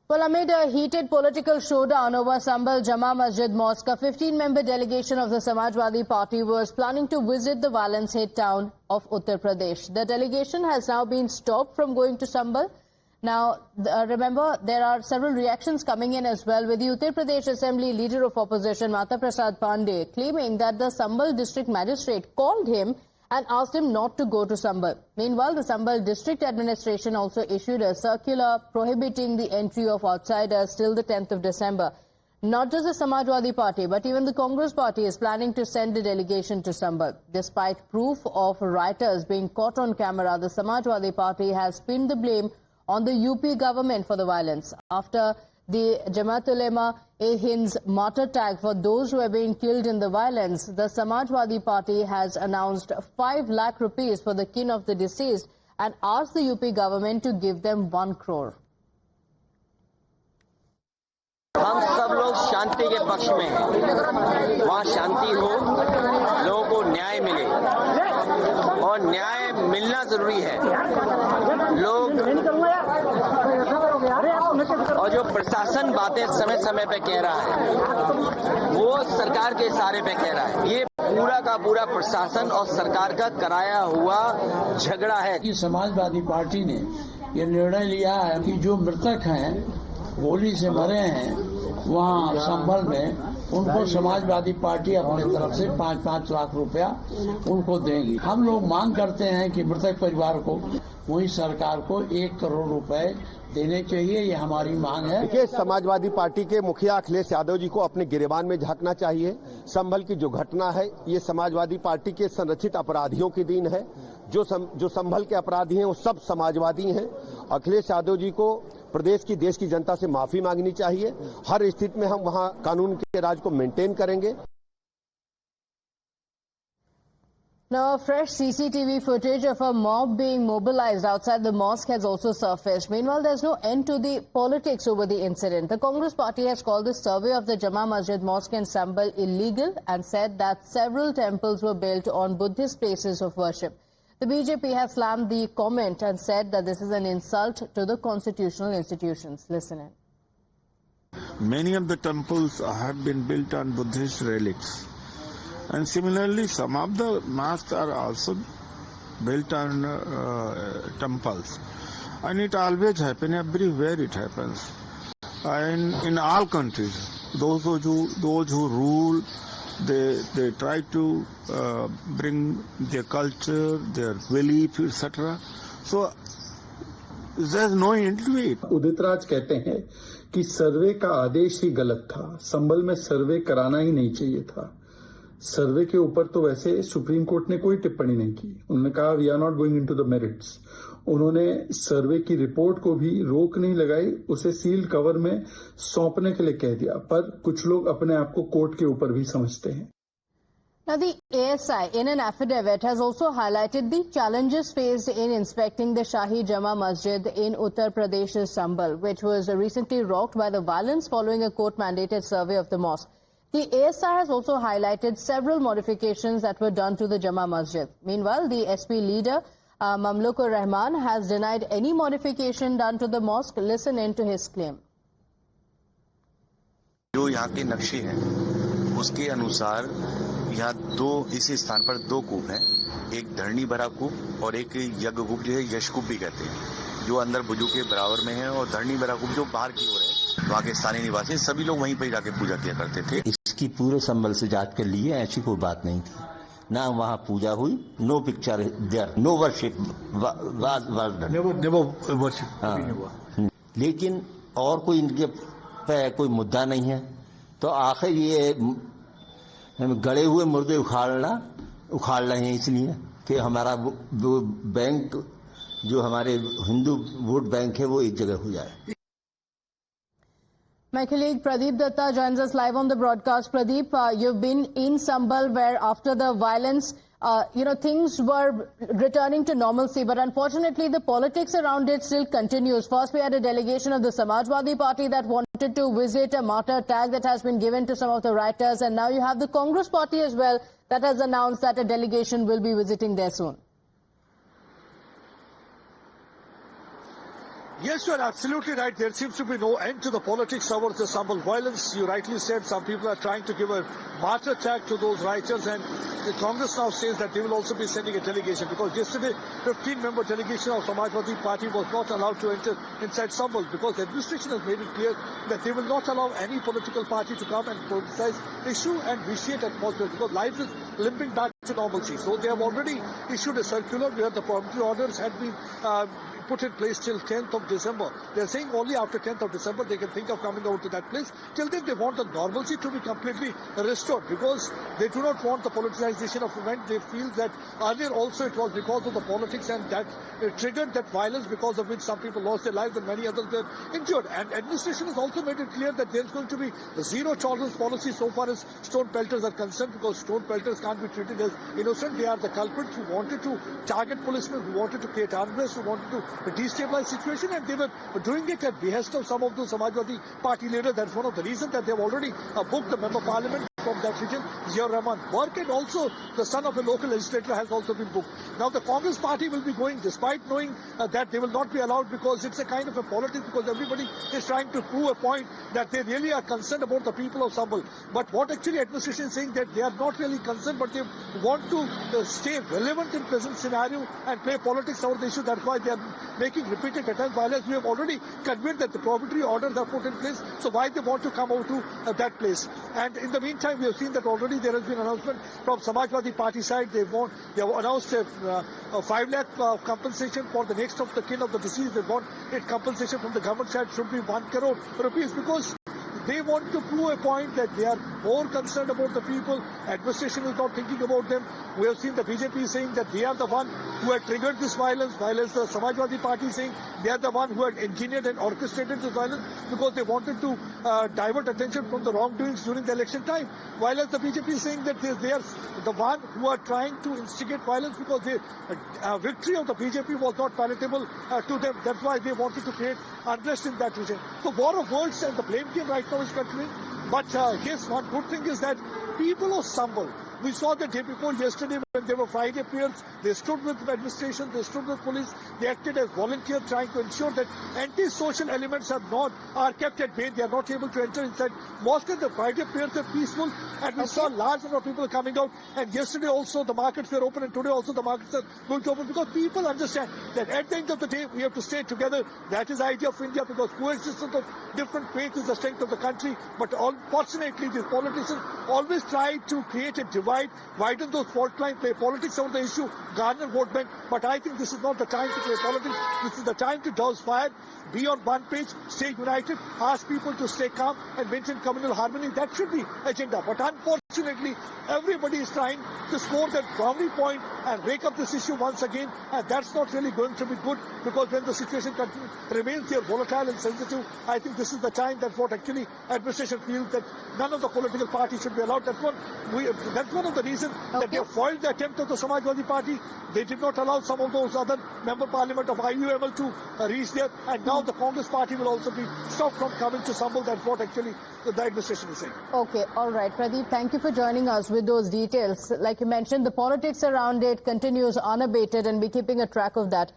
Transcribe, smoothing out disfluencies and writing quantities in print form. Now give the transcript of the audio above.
Well, amid a heated political showdown over Sambhal Jama Masjid Mosque, a 15-member delegation of the Samajwadi Party was planning to visit the violence-hit town of Uttar Pradesh. The delegation has now been stopped from going to Sambhal. Now, remember, there are several reactions coming in as well, with the Uttar Pradesh Assembly Leader of Opposition, Mata Prasad Pandey, claiming that the Sambhal District Magistrate called him and asked him not to go to Sambhal. Meanwhile, the Sambhal District Administration also issued a circular prohibiting the entry of outsiders till the 10th of December. Not just the Samajwadi Party, but even the Congress Party is planning to send a delegation to Sambhal. Despite proof of rioters being caught on camera, the Samajwadi Party has pinned the blame on the UP government for the violence. After the Jamaat-ul-Ulema-e-Hind's martyr tag for those who have been killed in the violence, the Samajwadi Party has announced 5 lakh rupees for the kin of the deceased and asked the UP government to give them 1 crore. हम सब लोग शांति के पक्ष में हैं। वहाँ शांति हो, लोगों को न्याय मिले और न्याय मिलना जरूरी है। लोग और जो प्रशासन बातें समय समय पे कह रहा है, वो सरकार के इशारे पे कह रहा है। ये पूरा का पूरा प्रशासन और सरकार का कराया हुआ झगड़ा है। कि समाजवादी पार्टी ने ये निर्णय लिया है कि जो मृतक हैं, गोली से मरे हैं वहाँ संभल में, उनको समाजवादी पार्टी अपने तरफ से 5-5 लाख रुपया उनको देगी। हम लोग मांग करते हैं कि मृतक परिवार को वही सरकार को 1 करोड़ रुपए देने चाहिए, ये हमारी मांग है। देखिए, समाजवादी पार्टी के मुखिया अखिलेश यादव जी को अपने गिरेबान में झांकना चाहिए। संभल की जो घटना है, ये समाजवादी पार्टी के संरक्षित अपराधियों की देन है। जो संभल के अपराधी हैं वो सब समाजवादी हैं। अखिलेश यादव जी को प्रदेश की, देश की जनता से माफी मांगनी चाहिए। हर स्थिति में हम वहां कानून के राज को मेंटेन करेंगे। Now, fresh CCTV footage of a mob being mobilized outside the mosque has also surfaced. Meanwhile, there's no end to the politics over the incident. The Congress Party has called the survey of the Jama Masjid Mosque in Sambhal illegal and said that several temples were built on Buddhist places of worship. The BJP has slammed the comment and said that this is an insult to the constitutional institutions. Listen in. Many of the temples have been built on Buddhist relics. And similarly, some of the mosques are also built on temples. And it always happens, everywhere it happens. And in all countries, those who rule, they try to bring their culture, their belief, etc. So there's no end to it. Udit Raj कहते हैं कि सर्वे का आदेश ही गलत था। संभल में सर्वे कराना ही नहीं चाहिए था। सर्वे के ऊपर तो वैसे सुप्रीम कोर्ट ने कोई टिप्पणी नहीं की। उन्होंने कहा we are not going into the merits. उन्होंने सर्वे की रिपोर्ट को भी रोक नहीं लगाई, उसे सील्ड कवर में सौंपने के लिए कह दिया। पर कुछ लोग अपने आप को कोर्ट के ऊपर भी समझते हैं। Now, the ASI, in an affidavit, has also highlighted the challenges faced in inspecting the Shahi Jama Masjid in Uttar Pradesh's Sambhal, which was recently rocked by the violence following a court-mandated survey of the mosque. The ASI has also highlighted several modifications that were done to the Jama Masjid. Meanwhile, the SP leader, Mamlukur Rahman, has denied any modification done to the mosque. Listen in to his claim. जो यहाँ के नक्शे हैं, उसके अनुसार यहाँ इस स्थान पर 2 कूप हैं। एक धरणी भरा कूप और एक यज्ञ कूप, जो है यशकूप भी कहते हैं, जो अंदर बुजू के बराबर में है, और धरणी भरा कूप जो बाहर की ओर है। वहाँ के स्थानीय निवासी सभी लोग वहीं पर जाके पूजा किया करते थे। इसकी पूरे संभल से जांच कर लिए, ऐसी कोई बात नहीं थी। ना वहाँ पूजा हुई, no picture there, no worship, लेकिन और कोई इनके पे कोई मुद्दा नहीं है। तो आखिर ये गड़े हुए मुर्दे उखाड़ रहे हैं इसलिए कि हमारा बैंक, जो हमारे हिंदू वोट बैंक है, वो एक जगह हो जाए। My colleague Pradeep Datta joins us live on the broadcast. Pradeep, you've been in Sambhal where after the violence, things were returning to normalcy, but unfortunately the politics around it still continues. First, we had a delegation of the Samajwadi Party that wanted to visit a martyr tag that has been given to some of the rioters, and now you have the Congress Party as well that has announced that a delegation will be visiting there soon. Yes, you are absolutely right. There seems to be no end to the politics towards the Sambhal violence. You rightly said some people are trying to give a martyr tag to those rioters, and the Congress now says that they will also be sending a delegation, because yesterday 15-member delegation of Samajwadi Party was not allowed to enter inside Sambhal because the administration has made it clear that they will not allow any political party to come and politicize the issue and vitiate atmosphere, because life is limping back to normalcy. So they have already issued a circular where the prohibited orders had been put in place till 10th of December. They're saying only after 10th of December they can think of coming out to that place. Till then they want the normalcy to be completely restored, because they do not want the politicization of event. They feel that earlier also it was because of the politics, and that triggered that violence, because of which some people lost their lives and many others were injured. And administration has also made it clear that there's going to be a zero tolerance policy so far as stone pelters are concerned, because stone pelters can't be treated as innocent. They are the culprits who wanted to target policemen, who wanted to create unrest, who wanted to destabilize situation, and they were doing it at behest of some of the Samajwadi Party leaders. That's one of the reasons that they've already booked the member parliament from that region, Ziaur Rahman Burke, and also the son of a local legislator has also been booked. Now the Congress party will be going, despite knowing that they will not be allowed, because it's a kind of a politics, because everybody is trying to prove a point that they really are concerned about the people of Sambhal. But what actually administration is saying, that they are not really concerned, but they want to stay relevant in present scenario and play politics over the issue. That's why they are making repeated attempts. Violence. We have already conveyed that the prohibitory orders are put in place, so why they want to come out to that place? And in the meantime, we have seen that already there has been an announcement from Samajwadi Party side. They have announced a 5 lakh compensation for the next of the kin of the deceased. They want it compensation from the government side should be 1 crore rupees, because they want to prove a point that they are more concerned about the people. Administration is not thinking about them. We have seen the BJP saying that they are the one who had triggered this violence, while as the Samajwadi Party saying they are the one who had engineered and orchestrated this violence, because they wanted to divert attention from the wrongdoings during the election time. While as the BJP is saying that they are the one who are trying to instigate violence, because the victory of the BJP was not palatable to them. That's why they wanted to create unrest in that region. So war of words and the blame game right now is continuing. But yes, one good thing is that people of Sambhal, we saw the day before yesterday when there were Friday prayers, they stood with the administration, they stood with police, they acted as volunteers trying to ensure that anti-social elements are kept at bay. They are not able to enter inside mosque. The Friday prayers were peaceful, and we saw large number of people coming out. And yesterday also the markets were open, and today also the markets are going to open, because people understand that at the end of the day we have to stay together. That is the idea of India, because coexistence of different faiths is the strength of the country. But unfortunately, these politicians always try to create a divide, widen those fault lines, play politics over the issue, garner vote bank. But I think this is not the time to play politics. This is the time to douse fire, be on one page, stay united, ask people to stay calm and maintain communal harmony. That should be agenda. But unfortunately, everybody is trying to score that brownie point and break up this issue once again, and that's not really going to be good, because when the situation remains here volatile and sensitive, I think this is the time that what actually administration feels that none of the political parties should be allowed. That's one of the reasons that they have foiled the attempt of the Samajwadi Party. They did not allow some of those other member parliament of IUML to reach there, and now the Congress party will also be stopped from coming to Sambhal. That's what actually the administration is saying. Okay, all right, Pradeep, thank you for joining us with those details. Like you mentioned, the politics around it continues unabated, and we're keeping a track of that.